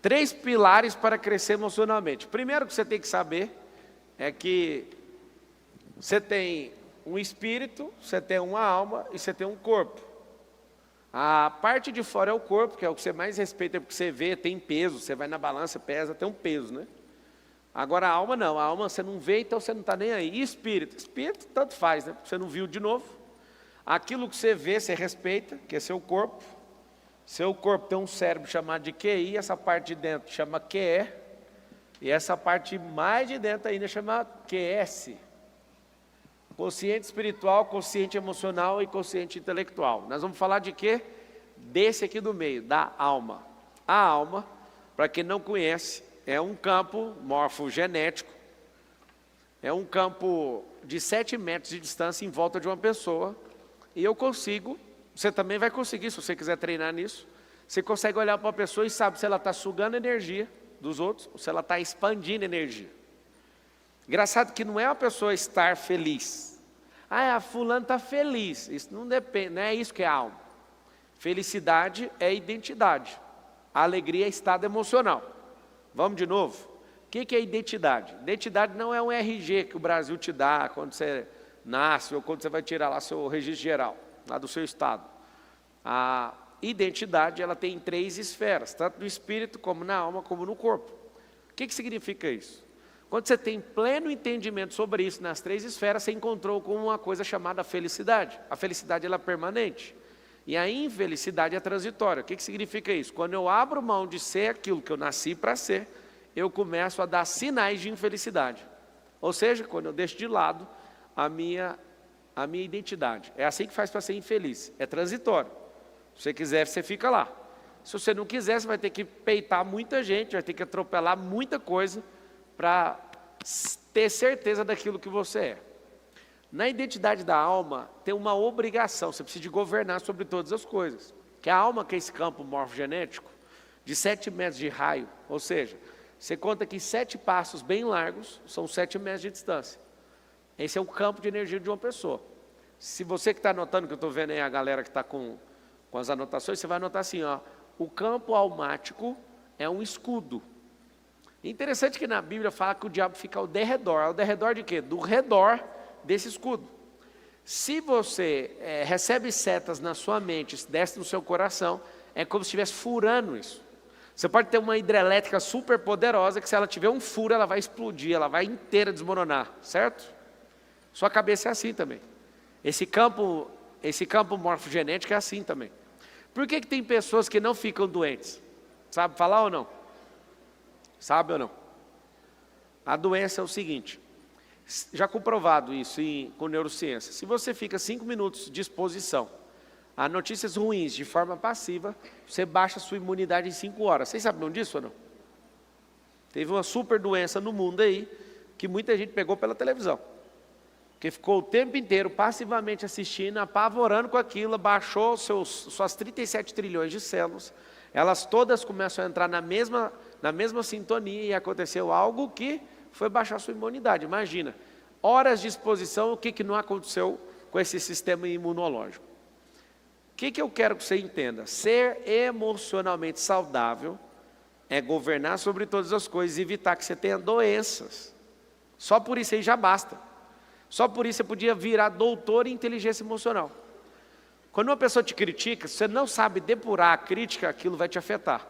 3 pilares para crescer emocionalmente. Primeiro que você tem que saber é que você tem um espírito, você tem uma alma e você tem um corpo. A parte de fora é o corpo, que é o que você mais respeita, porque você vê, tem peso, você vai na balança, pesa, tem um peso, né? Agora a alma não, a alma você não vê, então você não está nem aí. E espírito? Espírito tanto faz, né? Porque você não viu de novo. Aquilo que você vê, você respeita, que é seu corpo. Seu corpo tem um cérebro chamado de QI, essa parte de dentro chama QE, e essa parte mais de dentro ainda chama QS. Consciente espiritual, consciente emocional e consciente intelectual. Nós vamos falar de quê? Desse aqui do meio, da alma. A alma, para quem não conhece, é um campo morfogenético, é um campo de 7 metros de distância em volta de uma pessoa, e eu consigo, você também vai conseguir, se você quiser treinar nisso, você consegue olhar para uma pessoa e sabe se ela está sugando energia dos outros, ou se ela está expandindo energia. Engraçado que não é a pessoa estar feliz. Ah, a fulano está feliz. Isso não depende, não é isso que é alma. Felicidade é identidade. A alegria é estado emocional. Vamos de novo? O que é identidade? Identidade não é um RG que o Brasil te dá quando você nasce ou quando você vai tirar lá seu registro geral, lá do seu estado. A identidade, ela tem 3 esferas, tanto no espírito, como na alma, como no corpo. O que significa isso? Quando você tem pleno entendimento sobre isso nas 3 esferas, você encontrou com uma coisa chamada felicidade. A felicidade ela é permanente. E a infelicidade é transitória. O que significa isso? Quando eu abro mão de ser aquilo que eu nasci para ser, eu começo a dar sinais de infelicidade. Ou seja, quando eu deixo de lado a minha identidade. É assim que faz para ser infeliz. É transitório. Se você quiser, você fica lá. Se você não quiser, você vai ter que peitar muita gente, vai ter que atropelar muita coisa para ter certeza daquilo que você é. Na identidade da alma, tem uma obrigação, você precisa de governar sobre todas as coisas. Que a alma, que é esse campo morfogenético, de 7 metros de raio, ou seja, você conta que 7 passos bem largos, são 7 metros de distância. Esse é o campo de energia de uma pessoa. Se você que está anotando, que eu estou vendo aí a galera que está com as anotações, você vai anotar assim, ó, o campo almático é um escudo. Interessante que na Bíblia fala que o diabo fica ao derredor. Ao derredor de quê? Do redor desse escudo. Se você recebe setas na sua mente, desce no seu coração, é como se estivesse furando isso. Você pode ter uma hidrelétrica super poderosa, que se ela tiver um furo, ela vai explodir, ela vai inteira desmoronar, certo? Sua cabeça é assim também. Esse campo morfogenético é assim também. Por que tem pessoas que não ficam doentes? Sabe falar ou não? Sabe ou não? A doença é o seguinte, já comprovado isso com neurociência, se você fica 5 minutos de exposição a notícias ruins de forma passiva, você baixa a sua imunidade em 5 horas. Vocês sabiam disso ou não? Teve uma super doença no mundo aí, que muita gente pegou pela televisão, que ficou o tempo inteiro passivamente assistindo, apavorando com aquilo, baixou suas 37 trilhões de células, elas todas começam a entrar na mesma sintonia e aconteceu algo que foi baixar sua imunidade. Imagina, horas de exposição, o que não aconteceu com esse sistema imunológico. O que eu quero que você entenda? Ser emocionalmente saudável é governar sobre todas as coisas e evitar que você tenha doenças. Só por isso aí já basta. Só por isso você podia virar doutor em inteligência emocional. Quando uma pessoa te critica, se você não sabe depurar a crítica, aquilo vai te afetar.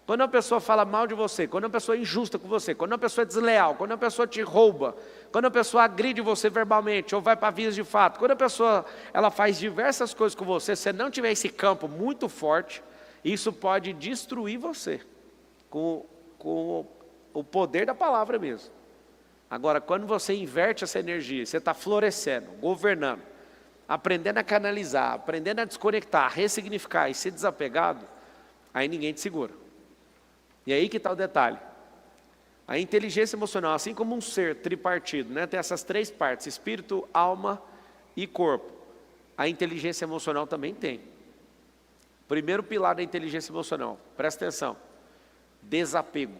Quando uma pessoa fala mal de você, quando uma pessoa é injusta com você, quando uma pessoa é desleal, quando uma pessoa te rouba, quando uma pessoa agride você verbalmente ou vai para vias de fato, quando a pessoa ela faz diversas coisas com você, se você não tiver esse campo muito forte, isso pode destruir você com o poder da palavra mesmo. Agora, quando você inverte essa energia, você está florescendo, governando, aprendendo a canalizar, aprendendo a desconectar, ressignificar e ser desapegado, aí ninguém te segura. E aí que está o detalhe. A inteligência emocional, assim como um ser tripartido, né, tem essas 3 partes, espírito, alma e corpo. A inteligência emocional também tem. Primeiro pilar da inteligência emocional, presta atenção, desapego.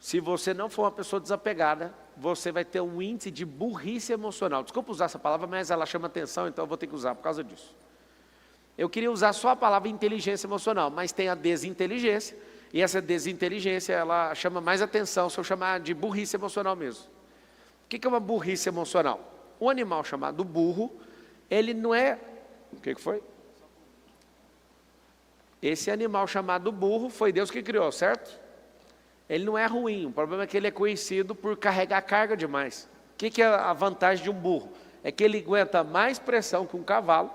Se você não for uma pessoa desapegada, você vai ter um índice de burrice emocional. Desculpa usar essa palavra, mas ela chama atenção, então eu vou ter que usar por causa disso. Eu queria usar só a palavra inteligência emocional, mas tem a desinteligência E essa desinteligência, ela chama mais atenção, se eu chamar de burrice emocional mesmo. O que é uma burrice emocional? Um animal chamado burro, ele não é... O que foi? Esse animal chamado burro foi Deus que criou, certo? Ele não é ruim, o problema é que ele é conhecido por carregar carga demais. O que é a vantagem de um burro? É que ele aguenta mais pressão que um cavalo,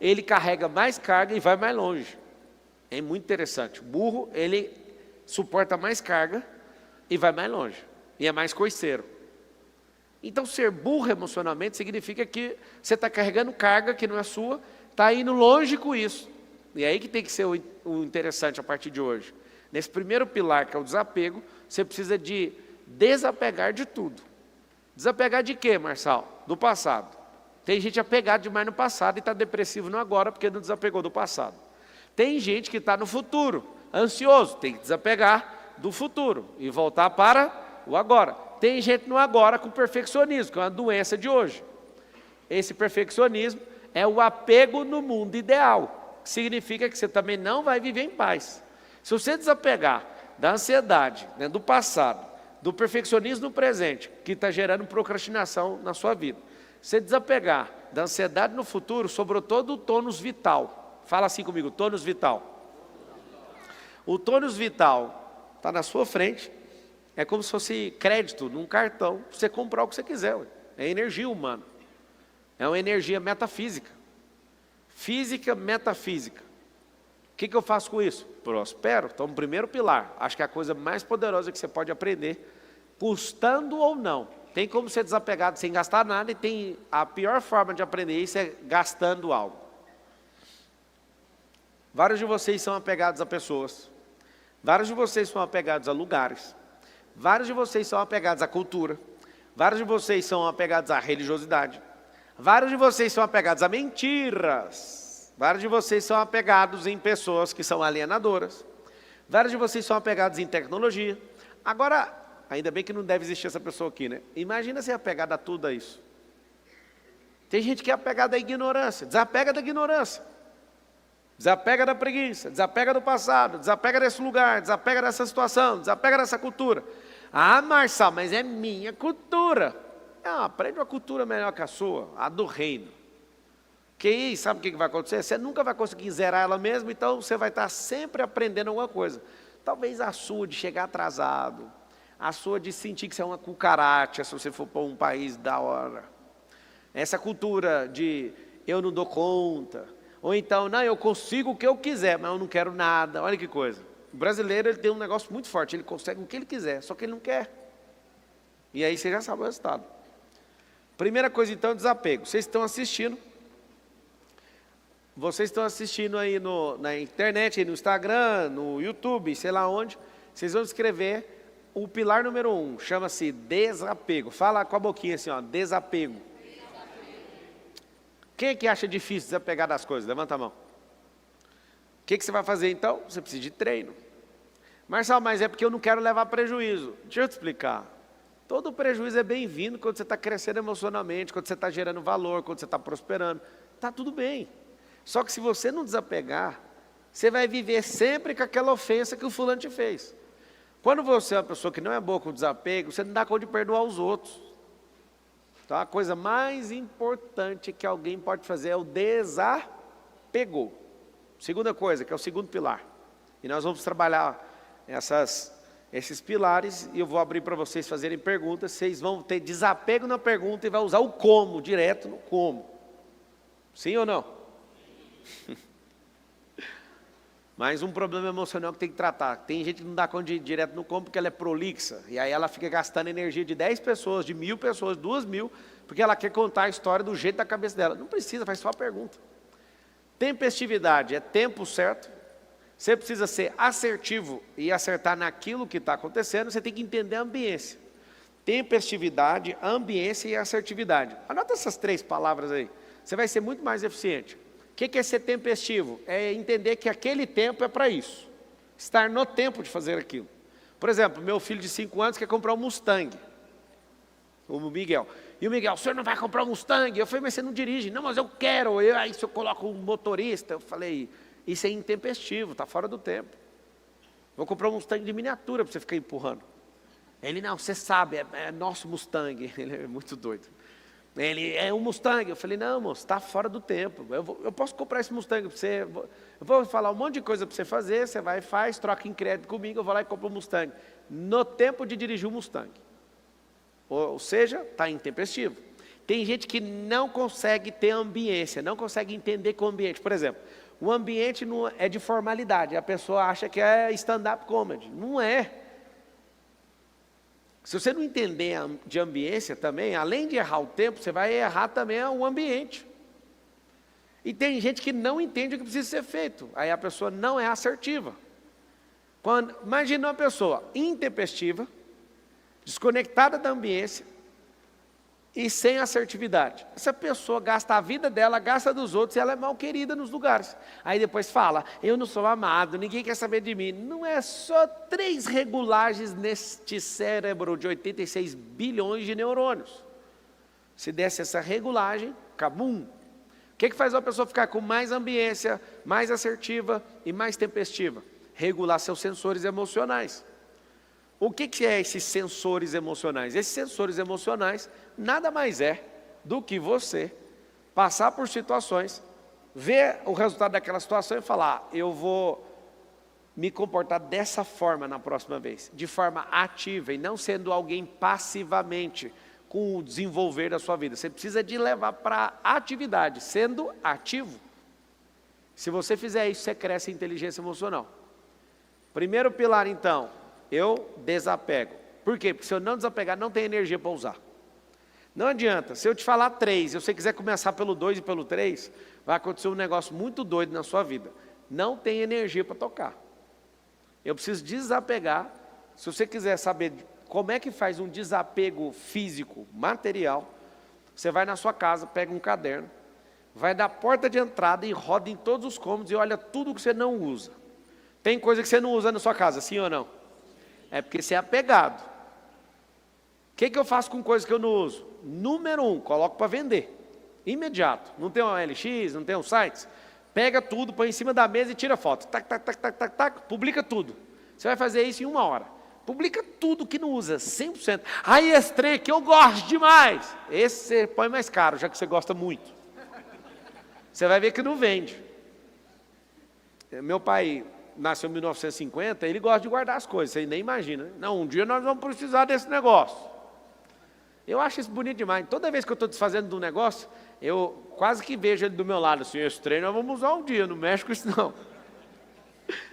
ele carrega mais carga e vai mais longe. É muito interessante. O burro, ele suporta mais carga e vai mais longe. E é mais coiceiro. Então, ser burro emocionalmente significa que você está carregando carga que não é sua, está indo longe com isso. E é aí que tem que ser o interessante a partir de hoje. Nesse primeiro pilar, que é o desapego, você precisa de desapegar de tudo. Desapegar de quê, Marçal? Do passado. Tem gente apegada demais no passado e está depressivo no agora porque não desapegou do passado. Tem gente que está no futuro, ansioso, tem que desapegar do futuro e voltar para o agora. Tem gente no agora com perfeccionismo, que é uma doença de hoje. Esse perfeccionismo é o apego no mundo ideal, que significa que você também não vai viver em paz. Se você desapegar da ansiedade, né, do passado, do perfeccionismo no presente, que está gerando procrastinação na sua vida, se você desapegar da ansiedade no futuro, sobrou todo o tônus vital. Fala assim comigo, tônus vital. O tônus vital está na sua frente, é como se fosse crédito num cartão, para você comprar o que você quiser. É energia humana, é uma energia metafísica. Física, metafísica. O que eu faço com isso? Prospero. Então, o primeiro pilar, acho que é a coisa mais poderosa que você pode aprender, custando ou não. Tem como ser desapegado sem gastar nada, e tem a pior forma de aprender isso é gastando algo. Vários de vocês são apegados a pessoas, vários de vocês são apegados a lugares, vários de vocês são apegados à cultura, vários de vocês são apegados à religiosidade, vários de vocês são apegados a mentiras, vários de vocês são apegados em pessoas que são alienadoras, vários de vocês são apegados em tecnologia. Agora, ainda bem que não deve existir essa pessoa aqui, né? Imagina ser apegado a tudo a isso. Tem gente que é apegada à ignorância, desapega da ignorância. Desapega da preguiça, desapega do passado, desapega desse lugar, desapega dessa situação, desapega dessa cultura. Ah, Marçal, mas é minha cultura. Ah, aprende uma cultura melhor que a sua, a do reino. Que aí, sabe o que vai acontecer? Você nunca vai conseguir zerar ela mesmo, então você vai estar sempre aprendendo alguma coisa. Talvez a sua de chegar atrasado, a sua de sentir que você é uma cucaracha, se você for para um país da hora. Essa cultura de eu não dou conta. Ou então, não, eu consigo o que eu quiser, mas eu não quero nada. Olha que coisa. O brasileiro, ele tem um negócio muito forte, ele consegue o que ele quiser, só que ele não quer. E aí você já sabe o resultado. Primeira coisa então, desapego. Vocês estão assistindo aí na internet, aí no Instagram, no YouTube, sei lá onde, vocês vão escrever o pilar número 1, chama-se desapego. Fala com a boquinha assim, ó, desapego. Quem é que acha difícil desapegar das coisas? Levanta a mão. O que você vai fazer então? Você precisa de treino. Marçal, mas é porque eu não quero levar prejuízo. Deixa eu te explicar. Todo prejuízo é bem-vindo quando você está crescendo emocionalmente, quando você está gerando valor, quando você está prosperando. Está tudo bem. Só que se você não desapegar, você vai viver sempre com aquela ofensa que o fulano te fez. Quando você é uma pessoa que não é boa com desapego, você não dá conta de perdoar os outros. Então, a coisa mais importante que alguém pode fazer é o desapego. Segunda coisa, que é o segundo pilar. E nós vamos trabalhar esses pilares, e eu vou abrir para vocês fazerem perguntas. Vocês vão ter desapego na pergunta e vai usar o como, direto no como. Sim ou não? Mais um problema emocional que tem que tratar. Tem gente que não dá conta de ir direto no como porque ela é prolixa. E aí ela fica gastando energia de 10 pessoas, de 1000 pessoas, 2000, porque ela quer contar a história do jeito da cabeça dela. Não precisa, faz só a pergunta. Tempestividade é tempo certo. Você precisa ser assertivo e acertar naquilo que está acontecendo. Você tem que entender a ambiência. Tempestividade, ambiência e assertividade. Anota essas 3 palavras aí. Você vai ser muito mais eficiente. O que é ser tempestivo? É entender que aquele tempo é para isso. Estar no tempo de fazer aquilo. Por exemplo, meu filho de 5 anos quer comprar um Mustang. O Miguel. E o Miguel, o senhor não vai comprar um Mustang? Eu falei, mas você não dirige. Não, mas eu quero. Aí se eu coloco um motorista, eu falei, isso é intempestivo, está fora do tempo. Vou comprar um Mustang de miniatura para você ficar empurrando. Ele, não, você sabe, é nosso Mustang. Ele é muito doido. Ele, é um Mustang. Eu falei, não, moço, está fora do tempo. Eu posso comprar esse Mustang para você. Eu vou falar um monte de coisa para você fazer. Você vai e faz, troca em crédito comigo. Eu vou lá e compro um Mustang. No tempo de dirigir um Mustang. Ou seja, está intempestivo. Tem gente que não consegue ter ambiência, não consegue entender com o ambiente. Por exemplo, o ambiente não é de formalidade. A pessoa acha que é stand-up comedy. Não é. Se você não entender de ambiência também, além de errar o tempo, você vai errar também o ambiente. E tem gente que não entende o que precisa ser feito. Aí a pessoa não é assertiva. Imagina uma pessoa intempestiva, desconectada da ambiência e sem assertividade. Essa pessoa gasta a vida dela, gasta dos outros e ela é mal querida nos lugares. Aí depois fala, eu não sou amado, ninguém quer saber de mim. Não é só 3 regulagens neste cérebro de 86 bilhões de neurônios. Se desse essa regulagem, cabum. O que faz uma pessoa ficar com mais ambiência, mais assertiva e mais tempestiva? Regular seus sensores emocionais. O que é esses sensores emocionais? Esses sensores emocionais nada mais é do que você passar por situações, ver o resultado daquela situação e falar, eu vou me comportar dessa forma na próxima vez, de forma ativa e não sendo alguém passivamente com o desenvolver da sua vida. Você precisa de levar para a atividade, sendo ativo. Se você fizer isso, você cresce em inteligência emocional. Primeiro pilar, então, eu desapego. Por quê? Porque se eu não desapegar, não tem energia para usar. Não adianta, se eu te falar 3, se você quiser começar pelo 2 e pelo 3, vai acontecer um negócio muito doido na sua vida. Não tem energia para tocar. Eu preciso desapegar. Se você quiser saber como é que faz um desapego físico, material, você vai na sua casa, pega um caderno, vai da porta de entrada e roda em todos os cômodos e olha tudo que você não usa. Tem coisa que você não usa na sua casa, sim ou não? É porque você é apegado. O que eu faço com coisas que eu não uso? Número 1, coloco para vender. Imediato. Não tem um OLX, não tem um sites? Pega tudo, põe em cima da mesa e tira foto. Tac, tac, tac, tac, tac, tac, publica tudo. Você vai fazer isso em 1 hora. Publica tudo que não usa, 100%. Aí esse trem que eu gosto demais. Esse você põe mais caro, já que você gosta muito. Você vai ver que não vende. Meu pai nasceu em 1950, ele gosta de guardar as coisas, você nem imagina. Não, um dia nós vamos precisar desse negócio. Eu acho isso bonito demais. Toda vez que eu estou desfazendo de um negócio, eu quase que vejo ele do meu lado, assim, esse trem nós vamos usar um dia, não mexe com isso não.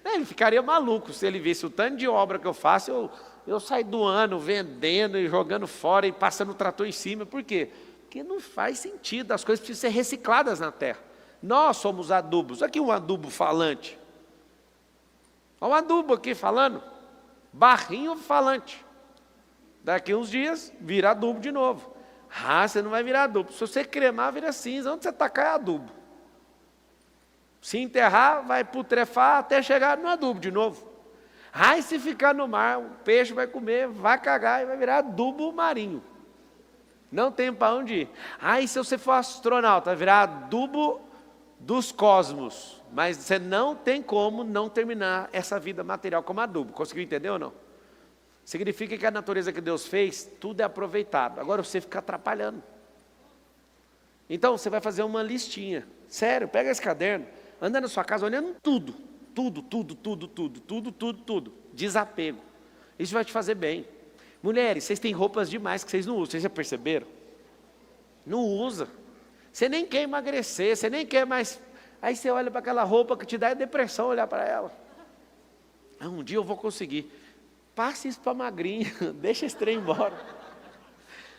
Ele ficaria maluco se ele visse o tanto de obra que eu faço, eu saio doando, vendendo e jogando fora e passando o trator em cima. Por quê? Porque não faz sentido, as coisas precisam ser recicladas na terra. Nós somos adubos. Aqui um adubo falante. Olha o adubo aqui falando, barrinho falante. Daqui uns dias, vira adubo de novo. Ah, você não vai virar adubo. Se você cremar, vira cinza. Onde você tacar é adubo. Se enterrar, vai putrefar até chegar no adubo de novo. Ah, e se ficar no mar, o peixe vai comer, vai cagar e vai virar adubo marinho. Não tem para onde ir. Ah, e se você for astronauta, vai virar adubo dos cosmos. Mas você não tem como não terminar essa vida material como adubo. Conseguiu entender ou não? Significa que a natureza que Deus fez, tudo é aproveitado. Agora você fica atrapalhando. Então você vai fazer uma listinha. Sério, pega esse caderno, anda na sua casa olhando tudo. Tudo. Desapego. Isso vai te fazer bem. Mulheres, vocês têm roupas demais que vocês não usam. Vocês já perceberam? Não usa. Você nem quer emagrecer, você nem quer mais. Aí você olha para aquela roupa que te dá depressão olhar para ela. Ah, um dia eu vou conseguir. Passe isso para magrinha, deixa esse trem embora.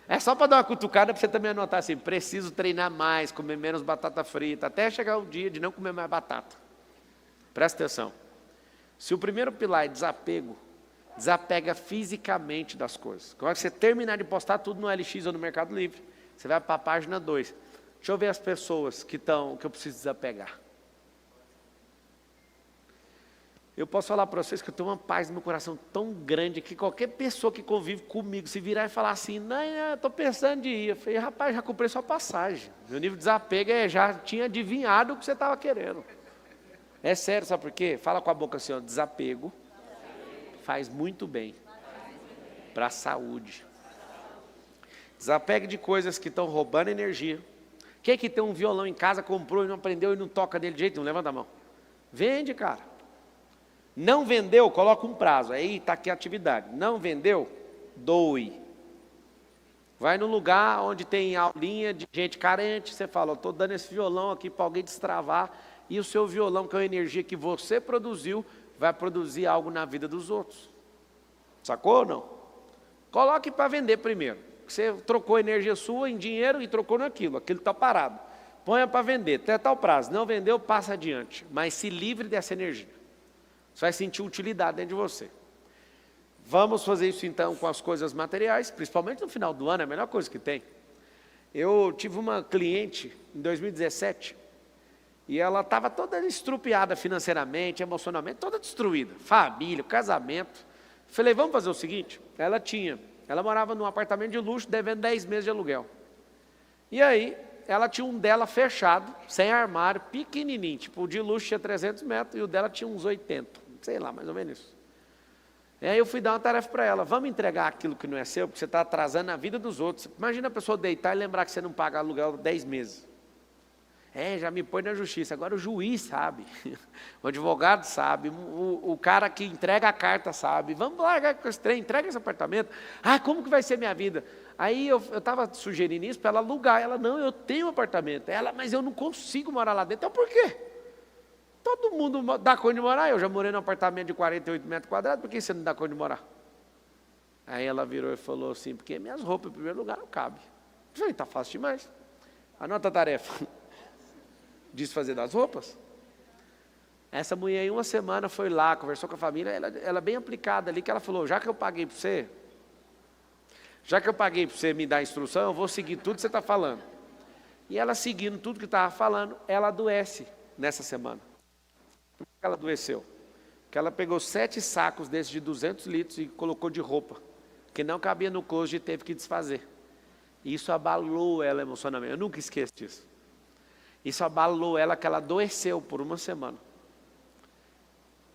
É só para dar uma cutucada para você também anotar assim, preciso treinar mais, comer menos batata frita, até chegar o dia de não comer mais batata. Presta atenção. Se o primeiro pilar é desapego, desapega fisicamente das coisas. Quando você terminar de postar tudo no LX ou no Mercado Livre, você vai para a página 2. Deixa eu ver as pessoas que eu preciso desapegar. Eu posso falar para vocês que eu tenho uma paz no meu coração tão grande que qualquer pessoa que convive comigo, se virar e falar assim, não, estou pensando de ir. Eu falei, rapaz, já comprei sua passagem. Meu nível de desapego já tinha adivinhado o que você estava querendo. É sério, sabe por quê? Fala com a boca assim, ó, desapego faz muito bem para a saúde. Desapegue de coisas que estão roubando energia. Quem que tem um violão em casa, comprou e não aprendeu e não toca dele de jeito nenhum? Levanta a mão. Vende, cara. Não vendeu, coloca um prazo. Aí está aqui a atividade. Não vendeu, doe. Vai no lugar onde tem aulinha de gente carente, você fala, estou dando esse violão aqui para alguém destravar, e o seu violão, que é a energia que você produziu, vai produzir algo na vida dos outros. Sacou ou não? Coloque para vender primeiro. Você trocou a energia sua em dinheiro e trocou naquilo, aquilo está parado. Ponha para vender, até tal prazo. Não vendeu, passa adiante. Mas se livre dessa energia. Você vai sentir utilidade dentro de você. Vamos fazer isso então com as coisas materiais, principalmente no final do ano, é a melhor coisa que tem. Eu tive uma cliente em 2017 e ela estava toda estrupiada financeiramente, emocionalmente, toda destruída. Família, casamento. Falei, vamos fazer o seguinte, ela morava num apartamento de luxo, devendo 10 meses de aluguel. E aí, ela tinha um dela fechado, sem armário, pequenininho, tipo o de luxo tinha 300 metros e o dela tinha uns 80, sei lá, mais ou menos isso. E aí eu fui dar uma tarefa para ela, vamos entregar aquilo que não é seu, porque você está atrasando a vida dos outros. Imagina a pessoa deitar e lembrar que você não paga aluguel 10 meses. Já me põe na justiça. Agora o juiz sabe, o advogado sabe, o cara que entrega a carta sabe. Vamos largar com esse trem, entrega esse apartamento. Como que vai ser minha vida? Aí eu estava sugerindo isso para ela alugar. Ela, não, eu tenho um apartamento. Ela, mas eu não consigo morar lá dentro. Então por quê? Todo mundo dá conta de morar. Eu já morei num apartamento de 48 metros quadrados, por que você não dá conta de morar? Aí ela virou e falou assim, porque minhas roupas em primeiro lugar não cabem. Eu falei, está fácil demais. Anota a tarefa. Desfazer das roupas. Essa mulher em uma semana foi lá, conversou com a família, ela bem aplicada ali, que ela falou, já que eu paguei para você me dar instrução, eu vou seguir tudo que você está falando. E ela seguindo tudo que estava falando, ela adoece nessa semana. Por que ela adoeceu? Porque ela pegou 7 sacos desses de 200 litros e colocou de roupa, que não cabia no closet e teve que desfazer. E isso abalou ela emocionalmente, eu nunca esqueço disso. Isso abalou ela, que ela adoeceu por uma semana.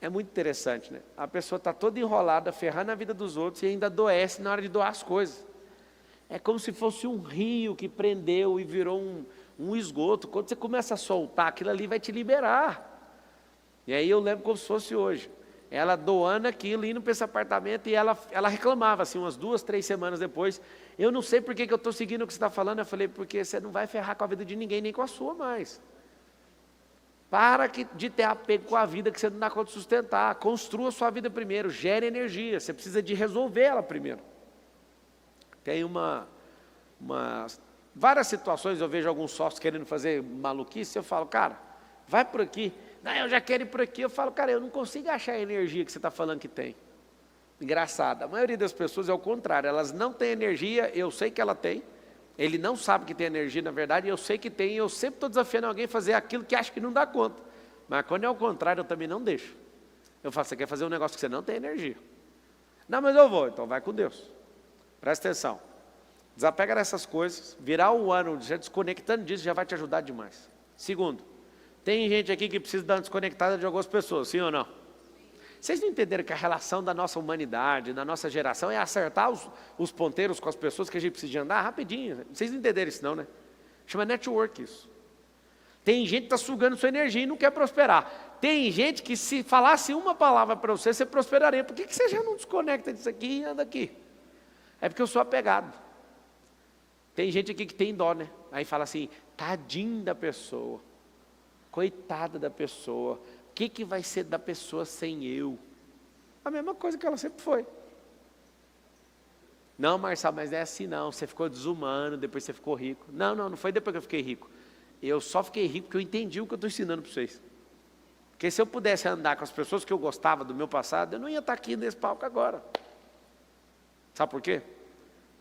É muito interessante, né? A pessoa está toda enrolada, ferrando a vida dos outros e ainda adoece na hora de doar as coisas. É como se fosse um rio que prendeu e virou um esgoto. Quando você começa a soltar, aquilo ali vai te liberar. E aí eu lembro como se fosse hoje. Ela doando aquilo, indo para esse apartamento, e ela reclamava, assim, umas 2, 3 semanas depois, eu não sei por que eu estou seguindo o que você está falando. Eu falei, porque você não vai ferrar com a vida de ninguém, nem com a sua mais. Para de ter apego com a vida que você não dá conta de sustentar. Construa a sua vida primeiro, gere energia, você precisa de resolver ela primeiro. Tem várias situações, eu vejo alguns sócios querendo fazer maluquice, eu falo, cara, vai por aqui. Não, eu já quero ir por aqui. Eu falo, cara, eu não consigo achar a energia que você está falando que tem. Engraçado, a maioria das pessoas é o contrário, elas não têm energia, eu sei que ela tem, ele não sabe que tem energia, na verdade, eu sei que tem, e eu sempre estou desafiando alguém a fazer aquilo que acha que não dá conta. Mas quando é o contrário, eu também não deixo. Eu falo, você quer fazer um negócio que você não tem energia? Não, mas eu vou, então vai com Deus. Presta atenção. Desapega dessas coisas, virar o ano já desconectando disso já vai te ajudar demais. Segundo, tem gente aqui que precisa dar uma desconectada de algumas pessoas, sim ou não? Vocês não entenderam que a relação da nossa humanidade, da nossa geração, é acertar os ponteiros com as pessoas que a gente precisa de andar rapidinho? Vocês não entenderam isso não, né? Chama network isso. Tem gente que está sugando sua energia e não quer prosperar. Tem gente que se falasse uma palavra para você, você prosperaria. Por que você já não desconecta disso aqui e anda aqui? É porque eu sou apegado. Tem gente aqui que tem dó, né? Aí fala assim, tadinho da pessoa. Coitada da pessoa. O que vai ser da pessoa sem eu? A mesma coisa que ela sempre foi. Não, Marçal, mas é assim não. Você ficou desumano, depois você ficou rico. Não foi depois que eu fiquei rico. Eu só fiquei rico porque eu entendi o que eu estou ensinando para vocês. Porque se eu pudesse andar com as pessoas que eu gostava do meu passado, eu não ia estar aqui nesse palco agora. Sabe por quê?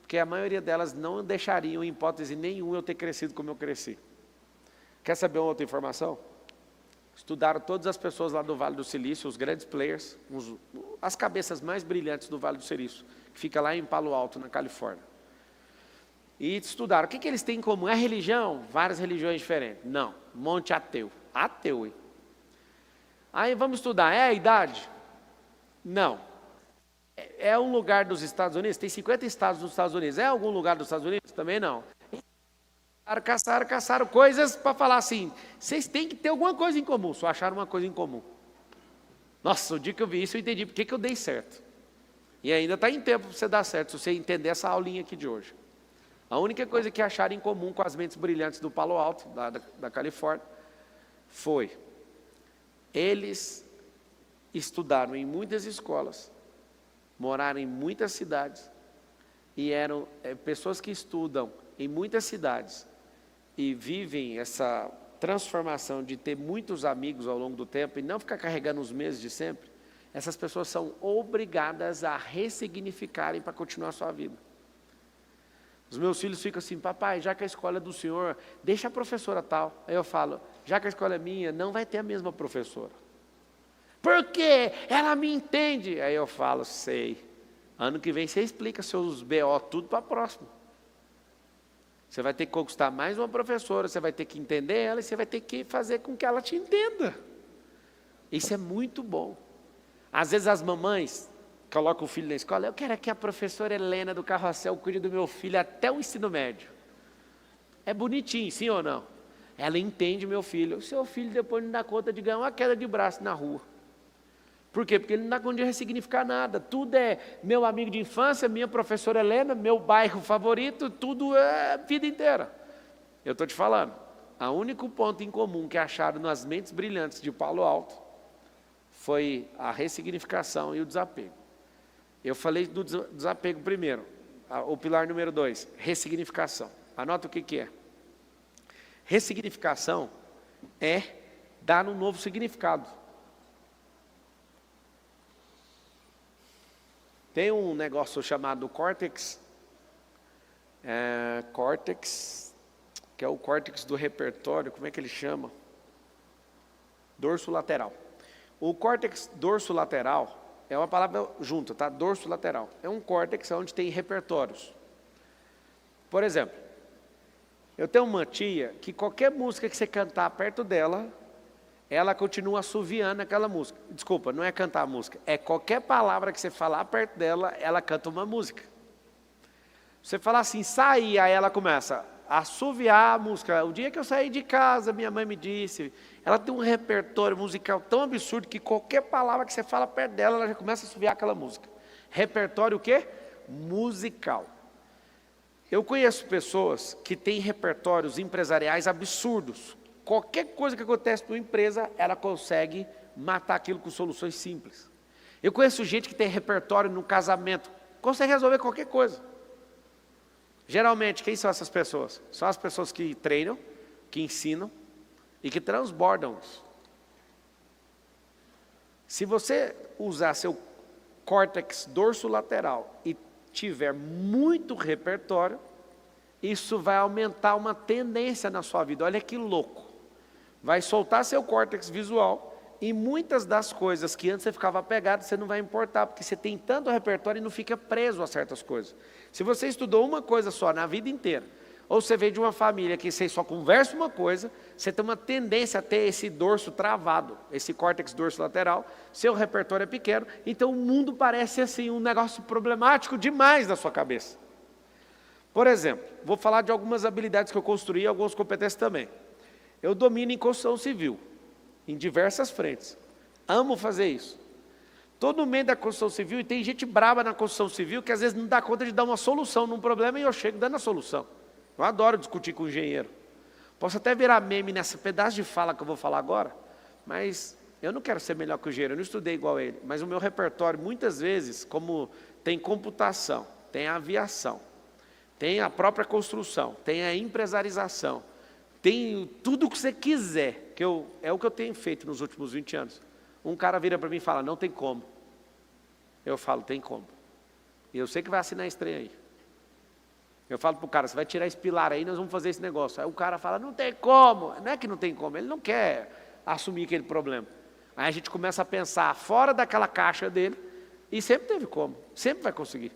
Porque a maioria delas não deixariam, em hipótese nenhuma, eu ter crescido como eu cresci. Quer saber uma outra informação? Estudaram todas as pessoas lá do Vale do Silício, os grandes players, as cabeças mais brilhantes do Vale do Silício, que fica lá em Palo Alto, na Califórnia. E estudaram, o que eles têm em comum? É religião? Várias religiões diferentes. Não, um monte ateu. Ateu, hein? Aí vamos estudar, é a idade? Não. é um lugar dos Estados Unidos? Tem 50 estados nos Estados Unidos. É algum lugar dos Estados Unidos? Também não. Caçaram coisas para falar assim, vocês têm que ter alguma coisa em comum, só acharam uma coisa em comum. Nossa, o dia que eu vi isso eu entendi porque que eu dei certo. E ainda está em tempo para você dar certo, se você entender essa aulinha aqui de hoje. A única coisa que acharam em comum com as mentes brilhantes do Palo Alto, da Califórnia, foi, eles estudaram em muitas escolas, moraram em muitas cidades, e eram pessoas que estudam em muitas cidades, e vivem essa transformação de ter muitos amigos ao longo do tempo, e não ficar carregando os meses de sempre. Essas pessoas são obrigadas a ressignificarem para continuar a sua vida. Os meus filhos ficam assim, papai, já que a escola é do senhor, deixa a professora tal. Aí eu falo, já que a escola é minha, não vai ter a mesma professora. Por quê? Ela me entende. Aí eu falo, sei. Ano que vem você explica seus BO tudo para a próxima. Você vai ter que conquistar mais uma professora, você vai ter que entender ela e você vai ter que fazer com que ela te entenda. Isso é muito bom. Às vezes as mamães colocam o filho na escola, eu quero que a professora Helena do Carrossel cuide do meu filho até o ensino médio. É bonitinho, sim ou não? Ela entende meu filho. O seu filho depois não dá conta de ganhar uma queda de braço na rua. Por quê? Porque ele não dá conta de ressignificar nada. Tudo é meu amigo de infância, minha professora Helena, meu bairro favorito, tudo é vida inteira. Eu estou te falando, o único ponto em comum que acharam nas mentes brilhantes de Palo Alto foi a ressignificação e o desapego. Eu falei do desapego primeiro, o pilar número 2, ressignificação. Anota o que é. Ressignificação é dar um novo significado. Tem um negócio chamado córtex, que é o córtex do repertório, como é que ele chama? Dorso lateral. O córtex dorso lateral é uma palavra junta, tá? Dorso lateral. É um córtex onde tem repertórios. Por exemplo, eu tenho uma tia que qualquer música que você cantar perto dela, ela continua assoviando aquela música. Desculpa, não é cantar a música, é qualquer palavra que você falar perto dela, ela canta uma música. Você fala assim, sair, aí ela começa a assoviar a música. O dia que eu saí de casa, minha mãe me disse, ela tem um repertório musical tão absurdo que qualquer palavra que você fala perto dela, ela já começa a assoviar aquela música. Repertório o quê? Musical. Eu conheço pessoas que têm repertórios empresariais absurdos. Qualquer coisa que acontece numa empresa, ela consegue matar aquilo com soluções simples. Eu conheço gente que tem repertório no casamento, consegue resolver qualquer coisa. Geralmente, quem são essas pessoas? São as pessoas que treinam, que ensinam e que transbordam isso. Se você usar seu córtex dorsolateral e tiver muito repertório, isso vai aumentar uma tendência na sua vida. Olha que louco. Vai soltar seu córtex visual e muitas das coisas que antes você ficava apegado, você não vai importar, porque você tem tanto repertório e não fica preso a certas coisas. Se você estudou uma coisa só na vida inteira, ou você veio de uma família que você só conversa uma coisa, você tem uma tendência a ter esse dorso travado, esse córtex dorsolateral, seu repertório é pequeno, então o mundo parece assim um negócio problemático demais na sua cabeça. Por exemplo, vou falar de algumas habilidades que eu construí e algumas competências também. Eu domino em construção civil, em diversas frentes. Amo fazer isso. Estou no meio da construção civil e tem gente brava na construção civil que às vezes não dá conta de dar uma solução num problema e eu chego dando a solução. Eu adoro discutir com o engenheiro. Posso até virar meme nesse pedaço de fala que eu vou falar agora, mas eu não quero ser melhor que o engenheiro, eu não estudei igual ele. Mas o meu repertório, muitas vezes, como tem computação, tem aviação, tem a própria construção, tem a empresarização, tem tudo o que você quiser, é o que eu tenho feito nos últimos 20 anos. Um cara vira para mim e fala, não tem como. Eu falo, tem como. E eu sei que vai assinar esse trem aí. Eu falo para o cara, você vai tirar esse pilar aí, nós vamos fazer esse negócio. Aí o cara fala, não tem como. Não é que não tem como, ele não quer assumir aquele problema. Aí a gente começa a pensar fora daquela caixa dele, e sempre teve como, sempre vai conseguir.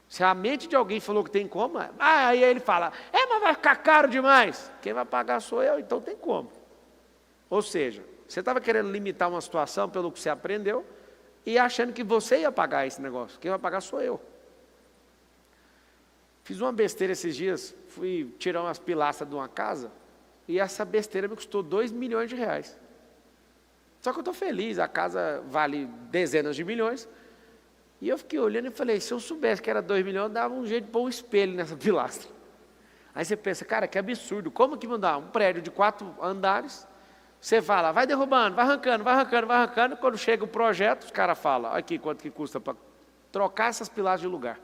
Se a mente de alguém falou que tem como, aí ele fala, mas vai ficar caro demais. Quem vai pagar sou eu, então tem como. Ou seja, você estava querendo limitar uma situação pelo que você aprendeu, e achando que você ia pagar esse negócio. Quem vai pagar sou eu. Fiz uma besteira esses dias, fui tirar umas pilastras de uma casa, e essa besteira me custou 2 milhões de reais. Só que eu estou feliz, a casa vale dezenas de milhões, e eu fiquei olhando e falei, se eu soubesse que era 2 milhões, eu dava um jeito de pôr um espelho nessa pilastra. Aí você pensa, cara, que absurdo, como que mandar um prédio de 4 andares, você fala, vai derrubando, vai arrancando, vai arrancando, vai arrancando, quando chega o projeto, os caras falam, aqui quanto que custa para trocar essas pilastras de lugar.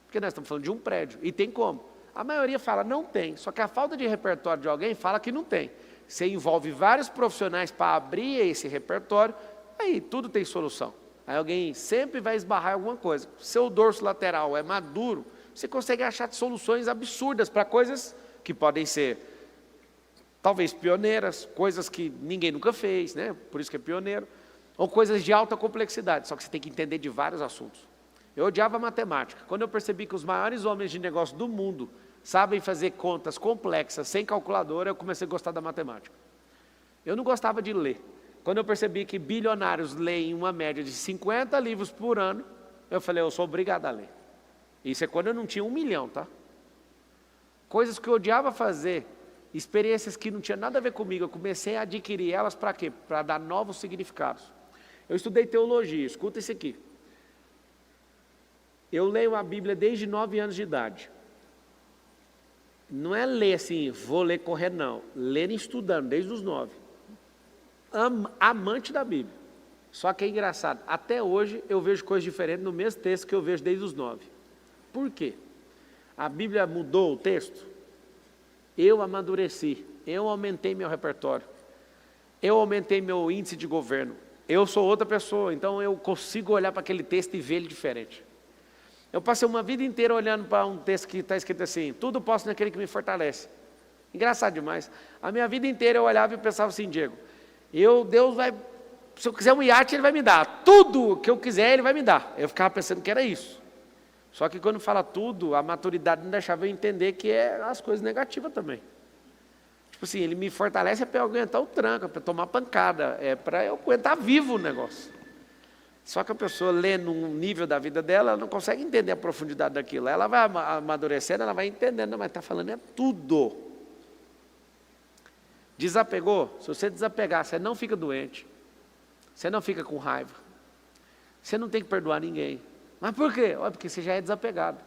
Porque nós estamos falando de um prédio, e tem como. A maioria fala, não tem, só que a falta de repertório de alguém fala que não tem. Você envolve vários profissionais para abrir esse repertório, aí tudo tem solução. Aí alguém sempre vai esbarrar em alguma coisa. Seu dorso lateral é maduro, você consegue achar soluções absurdas para coisas que podem ser, talvez pioneiras, coisas que ninguém nunca fez, né? Por isso que é pioneiro, ou coisas de alta complexidade, só que você tem que entender de vários assuntos. Eu odiava matemática. Quando eu percebi que os maiores homens de negócio do mundo sabem fazer contas complexas sem calculadora, eu comecei a gostar da matemática. Eu não gostava de ler. Quando eu percebi que bilionários leem uma média de 50 livros por ano, eu falei, eu sou obrigado a ler. Isso é quando eu não tinha 1 milhão, tá? Coisas que eu odiava fazer, experiências que não tinham nada a ver comigo, eu comecei a adquirir elas para quê? Para dar novos significados. Eu estudei teologia, escuta isso aqui. Eu leio a Bíblia desde 9 anos de idade. Não é ler assim, vou ler correndo, não. Ler estudando, desde os 9. Amante da Bíblia. Só que é engraçado, até hoje eu vejo coisas diferentes no mesmo texto que eu vejo desde os 9. Por quê? A Bíblia mudou o texto? Eu amadureci, eu aumentei meu repertório, eu aumentei meu índice de governo. Eu sou outra pessoa, então eu consigo olhar para aquele texto e ver ele diferente. Eu passei uma vida inteira olhando para um texto que está escrito assim, tudo posso naquele que me fortalece. Engraçado demais. A minha vida inteira eu olhava e pensava assim, Diego, Deus vai, se eu quiser um iate, Ele vai me dar. Tudo que eu quiser, Ele vai me dar. Eu ficava pensando que era isso. Só que quando fala tudo, a maturidade não deixava eu entender que é as coisas negativas também. Tipo assim, Ele me fortalece é para eu aguentar o tranco, é para tomar pancada, é para eu aguentar vivo o negócio. Só que a pessoa lê num nível da vida dela, ela não consegue entender a profundidade daquilo. Ela vai amadurecendo, ela vai entendendo, mas está falando é tudo. Desapegou? Se você desapegar, você não fica doente. Você não fica com raiva. Você não tem que perdoar ninguém. Mas por quê? Porque você já é desapegado.